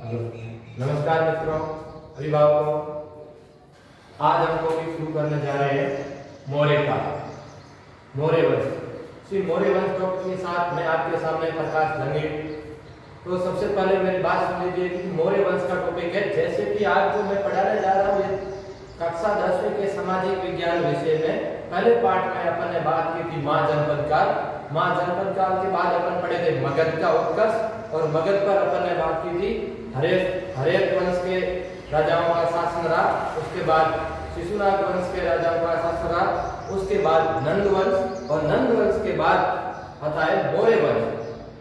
Hello, नमस्कार मित्रों, अभिभावकों। आज हम टॉपिक शुरू करने जा रहे हैं मौर्य काल, मौर्य वंश। श्री मौर्य वंश टॉपिक के साथ मैं आपके सामने प्रकाश लंगे। तो सबसे पहले मेरी बात सुन लीजिए कि मौर्य वंश का टॉपिक है, जैसे कि आज जो मैं पढ़ाने जा रहा हूँ कक्षा 10वीं के सामाजिक विज्ञान विषय में पहले पाठ में अपन ने बात की थी माँ जनपद काल। माँ जनपद काल के बाद अपन पढ़े थे मगध का उत्कर्ष, और मगध पर अपन ने बात की थी हर्यक वंश के राजाओं का शासन रहा, उसके बाद शिशुनाग वंश के राजाओं का शासन रहा, उसके बाद नंद वंश, और नंद वंश के बाद आता है मौर्य वंश।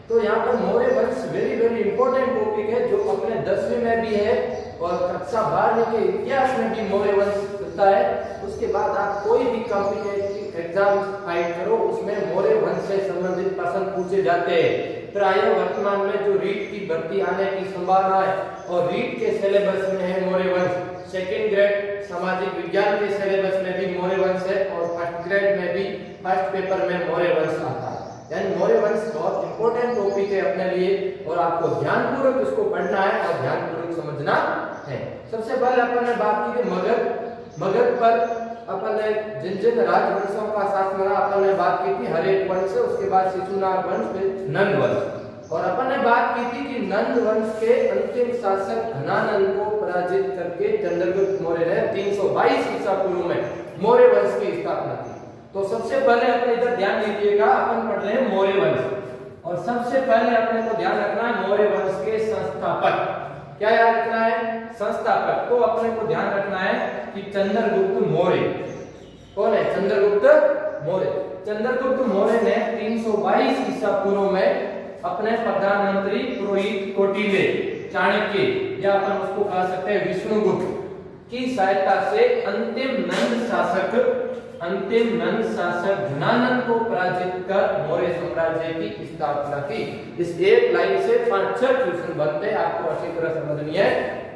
तो यहाँ पर मौर्य वंश वेरी वेरी इंपॉर्टेंट टॉपिक है, जो अपने 10वीं में भी है और कक्षा 12वीं के इतिहास में भी मौर्य वंश होता है। उसके बाद आप कोई भी कॉम्पिटिटिव एग्जाम फाइट करो, उसमें मौर्य वंश से संबंधित प्रश्न पूछे जाते हैं। प्रायः वर्तमान में जो रीट की भर्ती आने की संभावना है, और रीट के सिलेबस में है मौर्य वंश। सेकंड ग्रेड सामाजिक विज्ञान के सिलेबस में भी मौर्य वंश है, और फर्स्ट ग्रेड में भी फर्स्ट पेपर में मौर्य वंश आता है। यानी मौर्य वंश बहुत इंपॉर्टेंट टॉपिक है अपने लिए, और आपको ध्यानपूर्वक इसको पढ़ना है और ध्यानपूर्वक समझना है। सबसे पहले अपन ने बात की थी मगध पर अपन ने जिन राजवंशों का शासन रहा, अपन ने बात की थी हर्यक वंश, उसके बाद शिशुनाग वंश, फिर नंद वंश। और अपन ने बात की थी कि नंद वंश के अंतिम शासक घनानंद को पराजित करके चंद्रगुप्त मौर्य ने 322 ईसा पूर्व में मौर्य वंश की स्थापना की। तो सबसे पहले अपने इधर ध्यान दीजिएगा, अपन पढ़ रहे हैं मौर्य वंश, और सबसे पहले अपने को ध्यान रखना है मौर्य वंश के संस्थापक। क्या याद रखना है? संस्थापक। तो अपने को ध्यान रखना है कि चंद्रगुप्त मौर्य कौन है? चंद्रगुप्त मौर्य। चंद्रगुप्त मौर्य ने 322 ईसा पूर्व में अपने प्रधानमंत्री पुरोहित कौटिल्य, चाणक्य, या अपन उसको कह सकते हैं विष्णुगुप्त की सहायता से अंतिम नंद शासक घनानंद को पराजित कर मौर्य साम्राज्य की स्थापना की। इस एक लाइन से 5-6 क्वेश्चन बनते हैं, आपको अच्छी तरह समझनी है।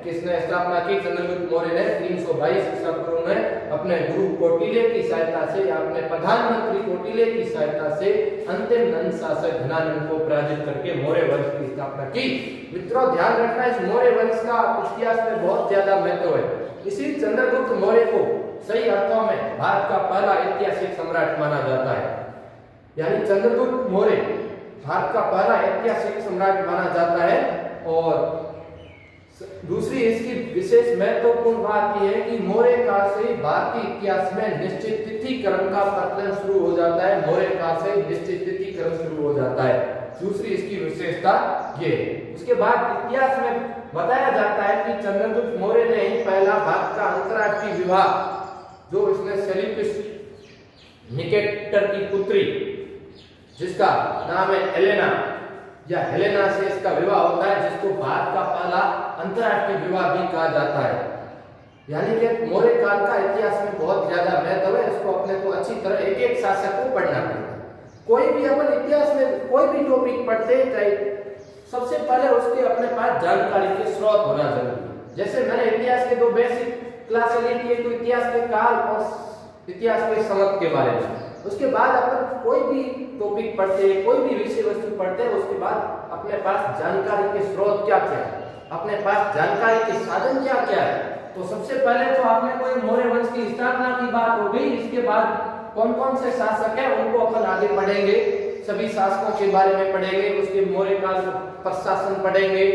किसने स्थापना की? चंद्रगुप्त मौर्य ने 322 ईसा पूर्व में अपने गुरु कौटिल्य की सहायता से, या अपने प्रधानमंत्री कौटिल्य की सहायता से अंतिम नंद शासक घनानंद को पराजित करके मौर्य वंश की स्थापना की। मित्रों, ध्यान रखना, इस मौर्य वंश का इतिहास में बहुत ज्यादा महत्व है। इसी चंद्रगुप्त मौर्य को सही अर्थों में भारत का पहला ऐतिहासिक सम्राट माना जाता है। यानी चंद्रगुप्त मौर्य भारत का पहला ऐतिहासिक सम्राट माना जाता है। और दूसरी इसकी विशेष महत्वपूर्ण बात यह है कि मौर्य काल से ही भारतीय इतिहास में निश्चित तिथि क्रम का प्रचलन शुरू हो जाता है। मौर्य काल से निश्चित तिथि क्रम शुरू हो जाता है। दूसरी इसकी विशेषता ये है। उसके बाद इतिहास में बताया जाता है कि चंद्रगुप्त मौर्य ने ही पहला भारत का अंतर्राष्ट्रीय विवाह, जो इसने सेल्यूकस निकेटर की पुत्री, जिसका नाम है हेलेना, या हेलेना से इसका विवाह होता है, जिसको भारत का पहला अंतर्राष्ट्रीय विवाह भी कहा जाता है। यानी कि मौर्य काल का इतिहास में बहुत ज्यादा महत्व है। इसको अपने को अच्छी तरह एक एक शासक को पढ़ना पड़ेगा। कोई भी अपन इतिहास में कोई भी टॉपिक पढ़ते हैं, सबसे पहले उसके अपने पास जानकारी के स्रोत होना जरूरी है। जैसे मैंने इतिहास के 2 बेसिक क्लास ली थी, एक तो इतिहास के काल और इतिहास के समय के बारे में। उसके बाद अपन कोई भी टॉपिक पढ़ते हैं, कोई भी विषय वस्तु पढ़ते हैं, उसके बाद अपने पास जानकारी के स्रोत क्या क्या है, अपने पास जानकारी के साधन क्या क्या है। तो सबसे पहले तो आपने कोई मौर्य वंश की स्थापना की बात हो गई। इसके बाद कौन कौन से शासक हैं उनको अपन आगे पढ़ेंगे, सभी शासकों के बारे में पढ़ेंगे, उसके मौर्य काल प्रशासन पढ़ेंगे,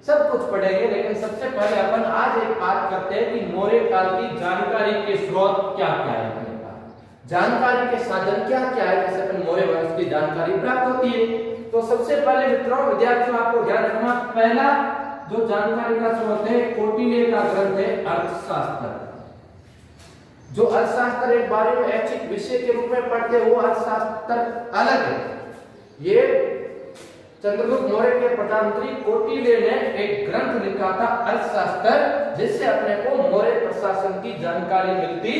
सब कुछ पढ़ेंगे। लेकिन सबसे पहले अपन आज एक बात करते हैं कि मौर्य काल की जानकारी के स्रोत क्या क्या है, अपने पास जानकारी के साधन क्या क्या है, जैसे अपन मौर्य वंश की जानकारी प्राप्त होती है। तो सबसे पहले मित्रों, विद्यार्थियों, आपको ध्यान रखना, पहला जो जानकारी का स्रोत है कौटिल्य का ग्रंथ है अर्थशास्त्र। जो अर्थशास्त्र एक बारे में ऐच्छिक विषय के रूप में पढ़ते हैं, वो अर्थशास्त्र अलग है। ये चंद्रगुप्त मौर्य के प्रधानमंत्री कौटिल्य ने एक ग्रंथ लिखा था अर्थशास्त्र, जिससे अपने को मौर्य प्रशासन की जानकारी मिलती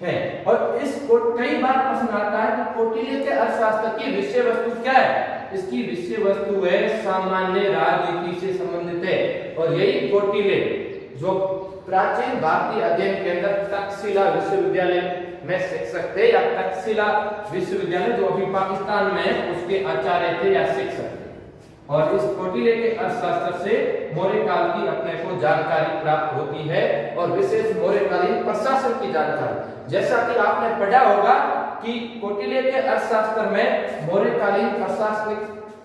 है। और इसको कई बार प्रश्न आता है कि कौटिल्य के अर्थशास्त्र की विषय वस्तु क्या है? इसकी विषय वस्तु है सामान्य राजनीति से संबंधित है। और यही कौटिल्य जो प्राचीन भारतीय अध्ययन केंद्र तक्षशिला विश्वविद्यालय में शिक्षक थे, या तक्षशिला विश्वविद्यालय जो अभी पाकिस्तान में है, उसके आचार्य थे या शिक्षक थे। और इस कौटिल्य के अर्थशास्त्र से मौर्य काल की अपने को जानकारी प्राप्त होती है और विशेष मौर्यकालीन प्रशासन की जानकारी। जैसा कि आपने पढ़ा होगा कि कौटिल्य के अर्थशास्त्र में मौर्यकालीन प्रशासनिक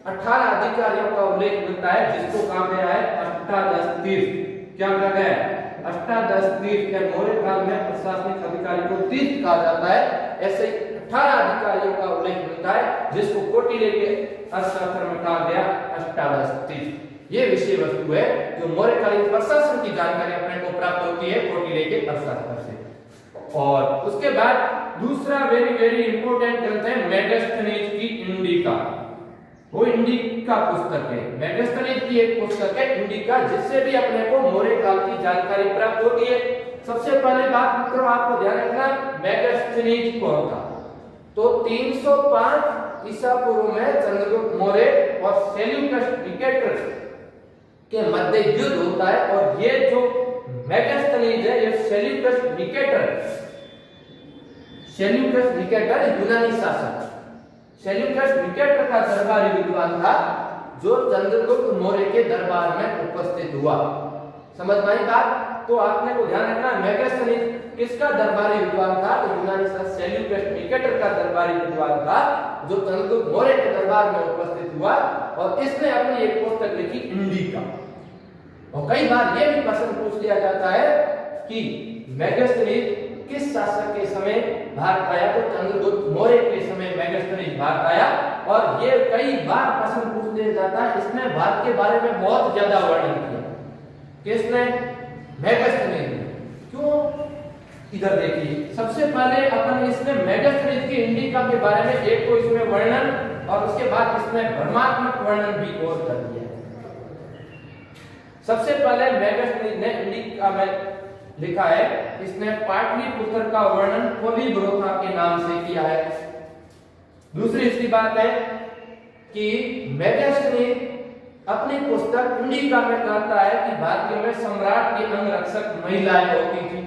18 अधिकारियों का उल्लेख मिलता है, जिसको कहा गया है अष्टादश तीर्थ। क्या कहा गया है? अष्टादश तीर्थ। मौर्य काल में प्रशासनिक अधिकारी को तीर्थ कहा जाता है। ऐसे 18 अधिकारियों का उल्लेख मिलता है, जिसको कौटिल्य के अर्थशास्त्र में कहा गया अष्टादश तीर्थ। ये विषय वस्तु है जो मौर्यकालीन प्रशासन की जानकारी अपने को प्राप्त होती है कौटिल्य के अर्थशास्त्र से। और उसके बाद दूसरा वेरी इंपॉर्टेंट ग्रंथ है मेगास्थनीज की इंडिका। वो इंडिका पुस्तक है, मेगास्थनीज की एक पुस्तक है इंडिका, जिससे भी अपने को मौर्य काल की जानकारी प्राप्त होती है। सबसे पहले बात मित्रों आपको ध्यान रखना, मेगास्थनीज कौन था? तो 305 ईसा पूर्व में चंद्रगुप्त मौर्य और सेल्यूकस निकेटर के मध्य युद्ध होता है। और ये जो मेगास्थनीज है ये सेल्यूकस निकेटर यूनानी शासक, सेल्यूकस निकेटर का दरबारी विद्वान था जो चंद्रगुप्त मौर्य के दरबार में उपस्थित हुआ। समझ में आई बात? तो आपने को ध्यान रखना, मेगास्थनीज किसका दरबारी विद्वान था? तो यूनानी शासक सेल्यूकस निकेटर का दरबारी विद्वान था जो चंद्रगुप्त मौर्य के दरबार में उपस्थित हुआ और इसने अपनी एक पुस्तक लिखी इंडिका। और कई बार यह भी प्रश्न पूछ लिया जाता है कि मेगास्थनीज किस शासक के समय भारत आया? तो चंद्रगुप्त मौर्य के समय मेगास्थनीज भारत आया। और ये कई बार प्रश्न पूछ लिया जाता है, इसने भारत के बारे में बहुत ज्यादा वर्णन किया। किसने? मेगास्थनीज ने। क्यों? इधर देखिए, सबसे पहले अपन इसमें मेगास्थनीज की इंडिका के बारे में एक तो इसमें वर्णन और उसके बाद इसमें भ्रमात्मक वर्णन भी और कर दिया है। सबसे पहले मेगास्थनीज ने इंडिका में लिखा है, इसने पाटलिपुत्र का वर्णन पोलीब्रोथा के नाम से किया है। दूसरी इसकी बात है कि मेगास्थनीज अपनी पुस्तक इंडिका में कहता है कि भारतीयों में सम्राट की अंगरक्षक महिलाएं होती थी।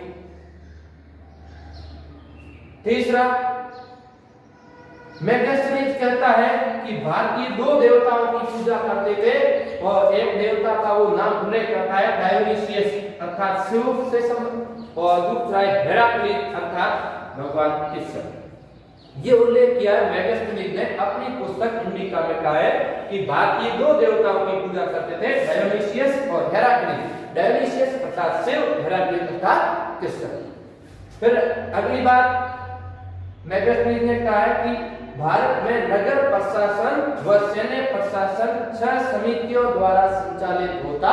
तीसरा, मेगास्थनीज कहता है कि भारतीय 2 देवताओं की पूजा करते थे और एक देवता का वो नाम उल्लेख करता है डायोनिसियस अर्थात शिव से संबंधित, और दूसरा है हेराक्लिस अर्थात भगवान कृष्ण। ये उल्लेख किया है मेगास्थनीज ने अपनी पुस्तक इंडिका में कहा है कि भारतीय 2 देवताओं की पूजा करते थे, डायोनिसियस और हेराक्लिस। डायोनिसियस अर्थात शिव, हेराक्लिस अर्थात कृष्ण। फिर अगली बात मेगास्थनीज ने कहा है कि भारत में नगर प्रशासन व सैन्य प्रशासन 6 समितियों द्वारा संचालित होता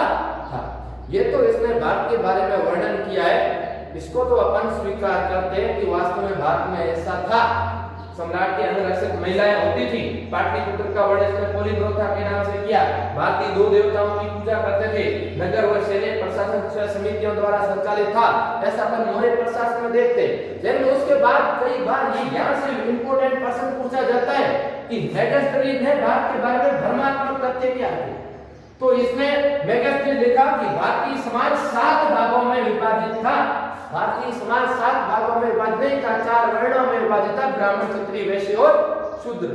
था। ये तो इसने भारत के बारे में वर्णन किया है, इसको तो अपन स्वीकार करते हैं कि वास्तव में भारत में ऐसा था, सम्राट के अंगरक्षक महिलाएं होती थी। पाटलिपुत्र का वर्णन इसने पोलीब्रोथा के नाम से किया। भारतीय 2 देवताओं की पूजा करते थे, नगर व सैन्य प्रशासन 6 समितियों द्वारा संचालित था। ऐसा अपन मौर्य प्रशासन में देखते हैं। लेकिन उसके बाद कई बार ये यहाँ से इंपॉर्टेंट प्रश्न पूछा जाता है कि मेगास्थनीज ने भारत के बारे में भ्रमात्मक तथ्य क्या है? तो इसने मेगास्थनीज लिखा कि भारतीय समाज 7 भागों में विभाजित था। भारतीय समाज 7 भागों में विभाजित था, 4 वर्णों में विभाजित था, ब्राह्मण, क्षत्रिय, वैश्य और शूद्र।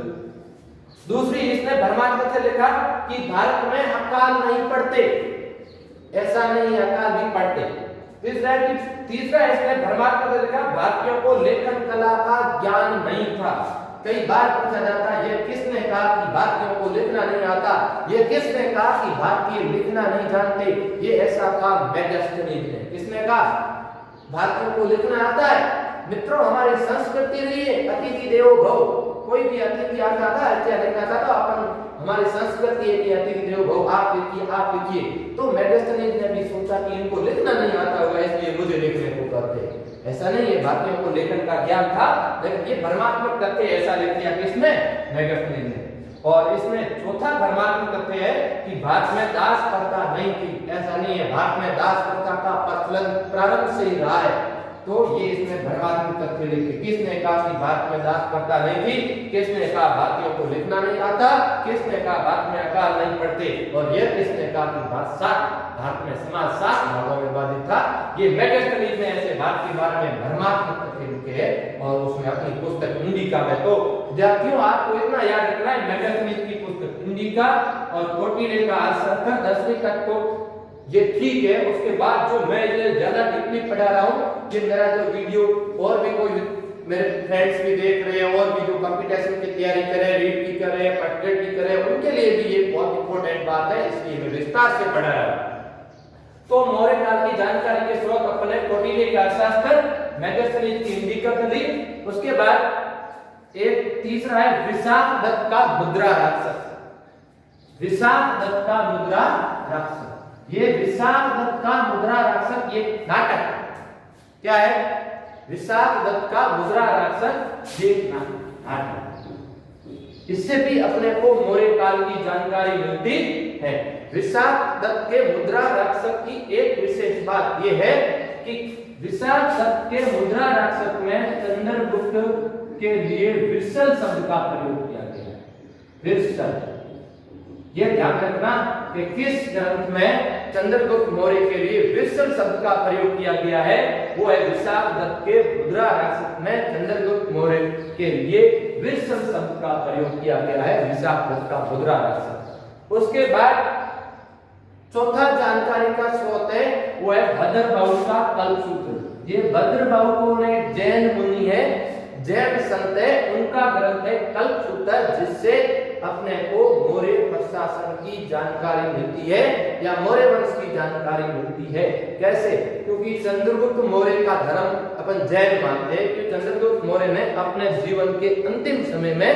दूसरी, इसने भ्रमात्मक तथ्य लिखा कि भारत में अकाल नहीं पढ़ते, ऐसा नहीं, अकाल भी पढ़ते। तीसरा इसने भ्रमात्मक लिखा भारतीयों को लेखन कला का ज्ञान नहीं था। कई बार पूछा जाता है ये किसने कहा कि भारतीयों को लिखना नहीं आता, ये किसने कहा कि भारतीय लिखना नहीं जानते? ये ऐसा कहा मेगास्थनीज ने। किसने कहा भारतीयों को लिखना आता है? मित्रों, हमारी संस्कृति रही है अतिथि देवो भव। कोई भी अतिथि आता था, अच्छा लिखना था तो अपन हमारी संस्कृति है कि अतिथि देवो भव, आप लिखिए। तो मेगास्थनीज ने भी सोचा कि इनको लिखना नहीं आता होगा, इसलिए मुझे लिखने को कहते। ऐसा नहीं है, भारतीयों को लेखन का ज्ञान था, लेकिन ये भ्रमात्मक तथ्य ऐसा लिख दिया किसने? मेगास्थनीज ने। और इसमें चौथा भ्रमात्मक तथ्य है कि भारत में दास प्रथा नहीं थी। ऐसा नहीं है, भारत में दास प्रथा का प्रचलन प्रारंभ से ही रहा है। तो ये इसमें भ्रमात्मक तथ्य लिखे। किसने कहा कि भारत में दास प्रथा नहीं थी, किसने कहा भारतीयों को लिखना नहीं आता, किसने कहा भारत में अकाल नहीं पढ़ते, और ये किसने कहा कि भारत में समाज 7 भागों में विभाजित था। ये मैगेस्टनीज ने ऐसे भारत के बारे में भ्रमात्मक तथ्य लिखे हैं और उसमें अपनी पुस्तक इंडिका में। तो विद्यार्थियों आपको इतना याद रखना है, मैगेस्टनीज की पुस्तक इंडिका और कोटिले का अर्थशास्त्र 10वीं तक को ये ठीक है। उसके बाद जो मैं ये ज्यादा डीपली पढ़ा रहा हूँ, कि मेरा जो वीडियो और भी कोई मेरे फ्रेंड्स भी देख रहे हैं और भी जो कंपटीशन की तैयारी कर रहे हैं, रीड की कर रहे हैं, प्रैक्टिस की कर रहे हैं, उनके लिए भी ये बहुत इंपॉर्टेंट बात है, इसलिए मैं विस्तार से पढ़ा रहा हूँ। तो मौर्य काल की जानकारी के स्रोत अपने कोटिले का अर्थशास्त्र, मैगेस्टनीज की इंडिका दी। उसके बाद एक तीसरा है विशाख दत्त का मुद्रा राक्षस। विशाख दत्त का मुद्रा राक्षस, ये विशाख दत्त का मुद्रा राक्षस, ये नाटक क्या है? विशाख दत्त का मुद्रा राक्षस, ये नाटक। इससे भी अपने को मौर्य काल की जानकारी मिलती है। विशाख दत्त के मुद्रा राक्षस की एक विशेष बात यह है कि विशाख दत्त के मुद्रा राक्षस में चंद्रगुप्त के लिए विरसल शब्द का प्रयोग किया गया है। विरसल, ये ध्यान रखना कि किस ग्रंथ में चंद्रगुप्त मौर्य के लिए विरसल शब्द का प्रयोग किया गया है, वो है विशाख दत्त के मुद्रा राक्षस में चंद्रगुप्त मौर्य के लिए विरसल शब्द का प्रयोग किया गया है, विशाख दत्त का मुद्रा राक्षस। उसके बाद चौथा जानकारी का स्रोत है वो है भद्रबाहु का कल्पसूत्र। ये भद्रबाहु को ने जैन मुनि है, जैन संत है, उनका ग्रंथ है कल्पसूत्र, जिससे अपने को मौर्य प्रशासन की जानकारी मिलती है या मौर्य वंश की जानकारी मिलती है। कैसे? क्योंकि चंद्रगुप्त मौर्य का धर्म अपन जैन मानते हैं कि चंद्रगुप्त मौर्य ने अपने जीवन के अंतिम समय में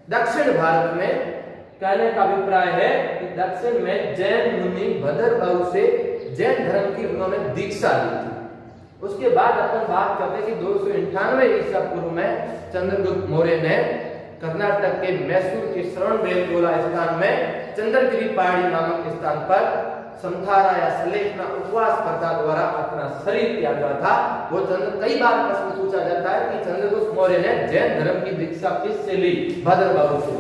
दक्षिण भारत में, कहने का अभिप्राय है कि दक्षिण में जैन मुनि भद्रबाहु से जैन धर्म की उन्होंने दीक्षा ली थी। उसके बाद अपन बात करते हैं कि 298 ईसा पूर्व में चंद्रगुप्त मौर्य ने कर्नाटक के मैसूर के श्रवणबेलगोला स्थान में चंद्रगिरी पहाड़ी नामक स्थान पर संथारा या सलेखना उपवास प्रथा द्वारा अपना शरीर त्यागा था। वो कई बार प्रश्न पूछा जाता है कि चंद्रगुप्त मौर्य ने जैन धर्म की दीक्षा किससे ली? भद्रबाहु से ली।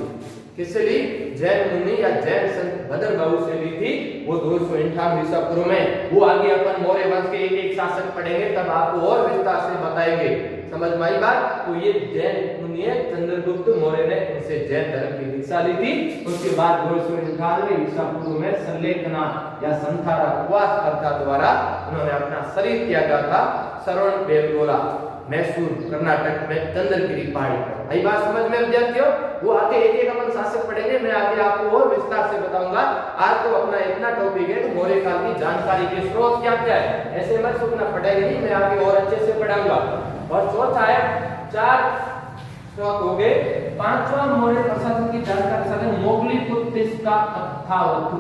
किससे ली? जैन मुनि या जैन संत भद्रबाहु से ली थी, वो 298 ईसा पूर्व में। वो आगे अपन मौर्य वंश के एक एक शासक पढ़ेंगे, तब आपको और विस्तार से बताएंगे। समझ में आई बात? तो ये जैन मुनि है, चंद्रगुप्त मौर्य ने उनसे जैन धर्म की दीक्षा ली थी। उसके बाद 298 ईसा पूर्व में सलेखना या संथारा उपवास प्रथा द्वारा उन्होंने अपना शरीर त्यागा था श्रवणबेलगोला, मैसूर, कर्नाटक में चंद्रगिरी पहाड़ी पर। आई बात समझ में विद्यार्थियों? वो आगे एक एक अपन शासक पढ़ेंगे, मैं आगे आपको और विस्तार से बताऊंगा। आज तो अपना इतना टॉपिक है, तो मौर्य काल की जानकारी के स्रोत क्या क्या है, ऐसे मत सोचना पड़ेगा नहीं, मैं आगे और अच्छे से पढ़ाऊंगा। और चौथा है, 4 स्रोत हो गए। 5वां मौर्य प्रशासन की जानकारी साथ मोगलीपुत्तिस का कथावस्तु।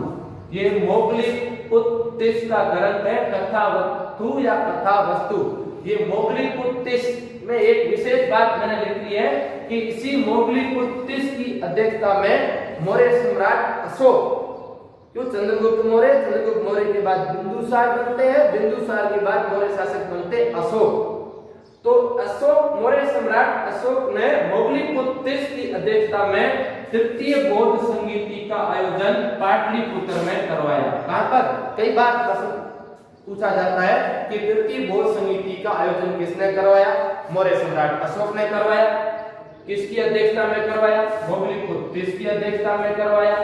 ये मोगलीपुत्तिस का ग्रंथ है कथावस्तु या कथावस्तु। ये मोगलीपुत्तिस में एक विशेष बात मैंने लिखी है कि इसी मोगलीपुत्तिस की अध्यक्षता में मौर्य सम्राट अशोक, क्यों चंद्रगुप्त मौर्य के बाद बिंदुसार बनते हैं, बिंदुसार के बाद मौर्य शासक बनते अशोक। तो अशोक, मौर्य सम्राट अशोक ने मोगलीपुत्तिस की अध्यक्षता में तृतीय बौद्ध संगीति का आयोजन पाटलिपुत्र में करवाया। कहां पर? कई बार प्रश्न पूछा जाता है कि तृतीय बौद्ध संगीति का आयोजन किसने करवाया? मौर्य सम्राट अशोक ने करवाया। किसकी अध्यक्षता में करवाया? मोगलीपुत्तिस की अध्यक्षता में करवाया।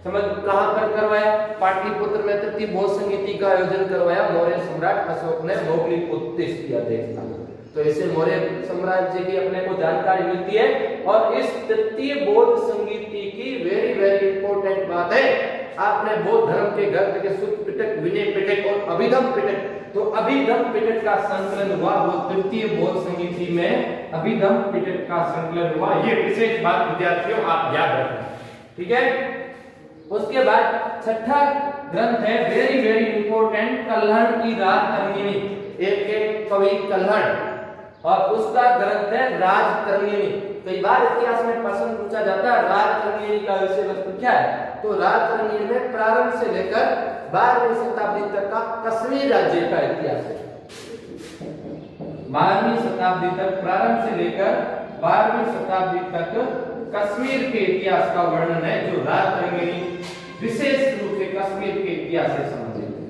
समझ, कहां पर करवाया? पाटलिपुत्र में तृतीय बौद्ध संगीति का आयोजन करवाया मौर्य सम्राट अशोक ने मोगलीपुत्तिस की अध्यक्षता में। तो इसे मौर्य साम्राज्य की अपने को जानकारी मिलती है। और इस तृतीय बौद्ध संगीति की वेरी वेरी इंपॉर्टेंट बात है, आपने बौद्ध धर्म के ग्रंथ के सूत्र पिटक, विनय पिटक और अभिधम पिटक, तो अभिधम पिटक का संकलन हुआ वो तृतीय बौद्ध संगीति में, अभिधम पिटक का संकलन हुआ। ये विशेष बात विद्यार्थियों आप याद रखें, ठीक है। उसके बाद 6ठा ग्रंथ है वेरी वेरी इंपॉर्टेंट, कल्हण की राज तरंगिणी। एक कवि कल्हण और उसका ग्रंथ है राज तरंगिणी। कई बार इतिहास में प्रश्न पूछा जाता है राज तरंगिणी का विषय वस्तु क्या है, तो राज तरंगिणी में प्रारंभ से लेकर 12वीं शताब्दी तक का कश्मीर राज्य का इतिहास है। 12वीं शताब्दी तक, प्रारंभ से लेकर 12वीं शताब्दी तक कश्मीर के इतिहास का वर्णन है, जो राज तरंगिणी विशेष रूप से कश्मीर के इतिहास से संबंधित है।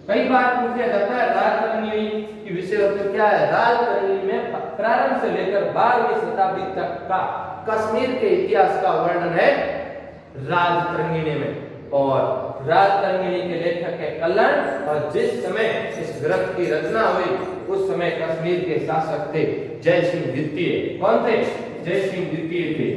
कई बार पूछा जाता है राज तरंगिणी की विषय वस्तु क्या है। राज तरंगिणी में प्रारंभ से लेकर 12वीं शताब्दी तक का कश्मीर के इतिहास का वर्णन है राज तरंगिणी में। और राज तरंगिणी के लेखक है कल्हण, और जिस समय इस ग्रंथ की रचना हुई उस समय कश्मीर के शासक थे जय सिंह द्वितीय। कौन थे? जय सिंह द्वितीय थे।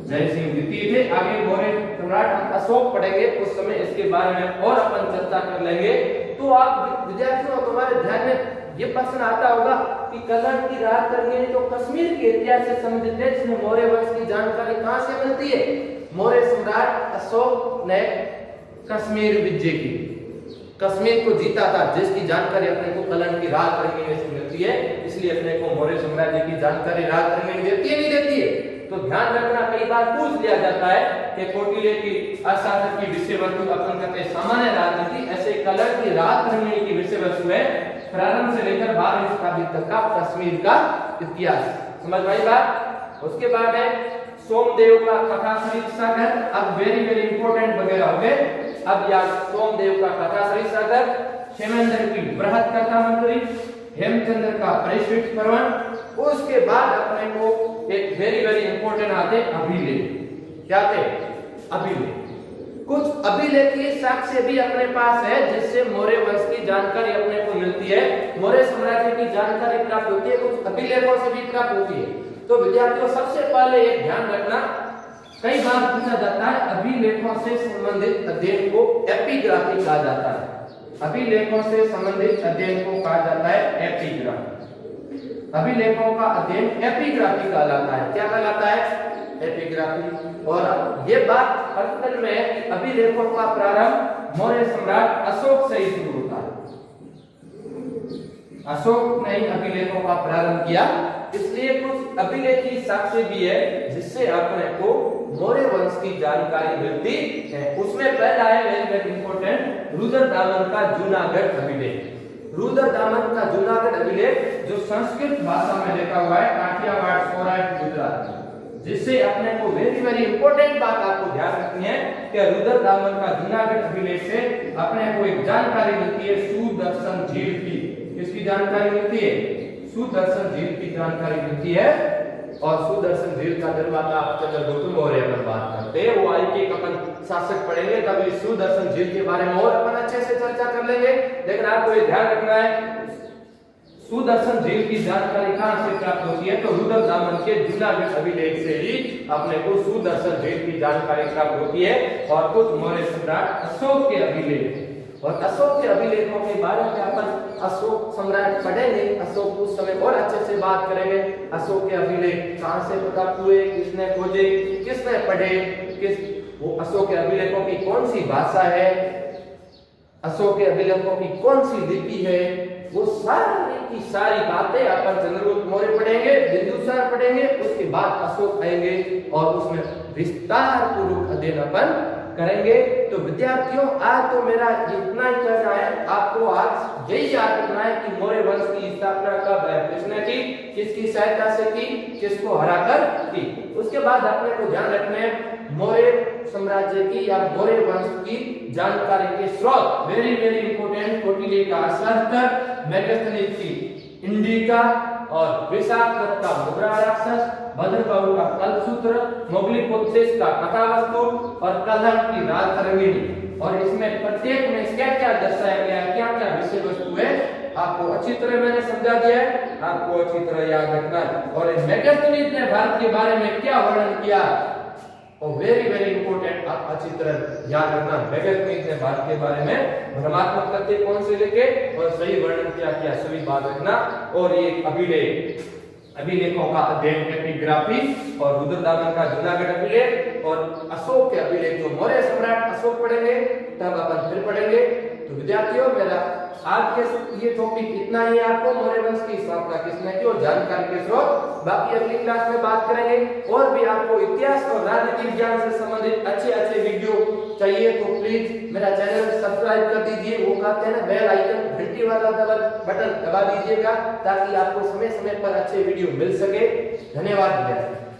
जय सिंह द्वितीय थे। आगे मौर्य सम्राट अशोक पढ़ेंगे, उस समय इसके बारे में और अपन चर्चा कर लेंगे। तो आप विद्यार्थियों, तुम्हारे ध्यान में ये प्रश्न आता होगा कि कल्हण की राज तरंगिणी तो कश्मीर के इतिहास से संबंधित है, जिसमें मौर्य वंश की जानकारी कहां से मिलती है? मौर्य सम्राट अशोक ने कश्मीर विजय की, कश्मीर को जीता था, जिसकी जानकारी अपने को कल्हण की राज तरंगिणी से मिलती है। इसलिए अपने को मौर्य साम्राज्य की जानकारी राज तरंगिणी देती है, नहीं देती है? तो ध्यान रखना, कई बार पूछ लिया जाता है कि कौटिल्य की अर्थशास्त्र की विषय वस्तु अपन कहते हैं सामान्य राजनीति, ऐसे कल्हण की राज तरंगिणी की विषय वस्तु है प्रारंभ से लेकर 12वीं शताब्दी तक का कश्मीर का इतिहास। समझ में आई बात? उसके बाद है सोमदेव का कथा सरित सागर। अब वेरी इंपॉर्टेंट वगैरह हो गए। अब याद, सोमदेव का कथा सरित सागर, क्षेमेंद्र की बृहत कथा मंजरी, हेमचंद्र का परिशिष्ट पर्वन। उसके बाद अपने को एक वेरी इंपॉर्टेंट आते अभिलेख। क्या थे? अभिलेख। कुछ अभिलेखीय साक्ष्य भी अपने पास है, जिससे मौर्य वंश की जानकारी अपने को मिलती है, मौर्य साम्राज्य की जानकारी प्राप्त होती है, कुछ अभिलेखों से भी प्राप्त होती है। तो विद्यार्थियों, सबसे पहले एक ध्यान रखना, कई बार पूछा जाता है अभिलेखों से संबंधित अध्ययन को एपिग्राफी कहा जाता है। अभिलेखों से संबंधित अध्ययन को कहा जाता है एपिग्राफी। अभिलेखों का अध्ययन एपिग्राफी कहलाता है। क्या कहलाता है? एपिग्राफी। और ये बात असल में है कि अभिलेखों का प्रारंभ मौर्य सम्राट अशोक से ही शुरू होता है। अशोक ने ही अभिलेखों का प्रारंभ किया, इसलिए कुछ अभिलेखीय साक्ष्य भी है जिससे अपने को मौर्य वंश की जानकारी मिलती है। उसमें पहला है वेरी इंपॉर्टेंट, रुद्रदामन का जूनागढ़ अभिलेख। रुद्रदामन का जूनागढ़ अभिलेख जो संस्कृत भाषा में लिखा हुआ है, काठियावाड़, सौराष्ट्र, गुजरात, जिससे अपने को वेरी इंपॉर्टेंट बात आपको ध्यान रखनी है कि रुद्रदामन का जूनागढ़ अभिलेख से अपने को एक जानकारी मिलती है सुदर्शन झील की। किसकी जानकारी मिलती है? सुदर्शन झील की जानकारी मिलती है। और सुदर्शन झील का निर्माता चंद्रगुप्त मौर्य पर बात करते हैं। वो आई के अपन शासक पढ़ेंगे, तब इस सुदर्शन झील के बारे में और अपन अच्छे से चर्चा कर लेंगे। लेकिन आपको ये ध्यान रखना है, सुदर्शन झील की जानकारी कहां से प्राप्त होती है? तो रुद्रदामन के जूनागढ़ अभिलेख से ही अपने को सुदर्शन झील की जानकारी प्राप्त होती है। और कुछ मौर्य सम्राट अशोक के अभिलेख, और अशोक के अभिलेखों के बारे में अपन अशोक सम्राट पढ़ेंगे, अशोक उस समय और अच्छे से बात करेंगे। अशोक के अभिलेख कहां से प्राप्त हुए, किसने खोजे, किसने पढ़े, किस वो अशोक के अभिलेखों की कौन सी भाषा है, अशोक के अभिलेखों की कौन सी लिपि है, वो सारी की सारी बातें अपन चंद्रगुप्त मौर्य पढ़ेंगे, बिंदुसार पढ़ेंगे, उसके बाद अशोक आएंगे और उसमें विस्तार पूर्वक अध्ययन अपन करेंगे। तो विद्यार्थियों, आज तो मेरा इतना ही कहना है, आपको आज यही याद रखना है कि मौर्य वंश की स्थापना कब है, किसने की, किसकी सहायता से की, किसको हराकर की। उसके बाद अपने को ध्यान रखना है मौर्य साम्राज्य की या मौर्य वंश की जानकारी के स्रोत, वेरी इंपॉर्टेंट, कौटिल्य का अर्थशास्त्र, मेगास्थनीज की इंडिका, और विशाखदत्त का मुद्रा राक्षस, भद्रबाहु का कल्पसूत्र, मोगली पुत्रेश का कथावस्तु और कल्हण की राज तरंगिणी। और इसमें प्रत्येक में क्या क्या दर्शाया गया है, क्या क्या विषय वस्तु है, आपको अच्छी तरह मैंने समझा दिया है, आपको अच्छी तरह याद रखना है। और मेगास्थनीज ने भारत के बारे में क्या वर्णन किया, और वेरी इंपॉर्टेंट, आप अच्छी तरह याद रखना। मेगास्थनीज ने भारत के बारे में भ्रमात्मक तथ्य कौन से लेके और सही वर्णन क्या किया, सभी बात रखना। और ये अभिलेखों का अध्ययन, एपिग्राफी, और रुद्रदामन का जूनागढ़ अभिलेख, और अशोक के अभिलेख जो मौर्य सम्राट अशोक पढ़ेंगे, तब अपन फिर पढ़ेंगे। तो विद्यार्थियों मेरा आज के ये टॉपिक इतना ही, आपको मौर्य वंश की स्थापना किसने की और जानकारी के स्रोत। बाकी अगली क्लास में बात करेंगे। और भी आपको इतिहास और राजनीति विज्ञान से संबंधित अच्छे वीडियो चाहिए तो प्लीज मेरा चैनल सब्सक्राइब कर दीजिए। वो कहते हैं ना बेल आइकन घंटी वाला बटन दबा दीजिएगा ताकि आपको समय समय पर अच्छे वीडियो मिल सके। धन्यवाद विद्यार्थी।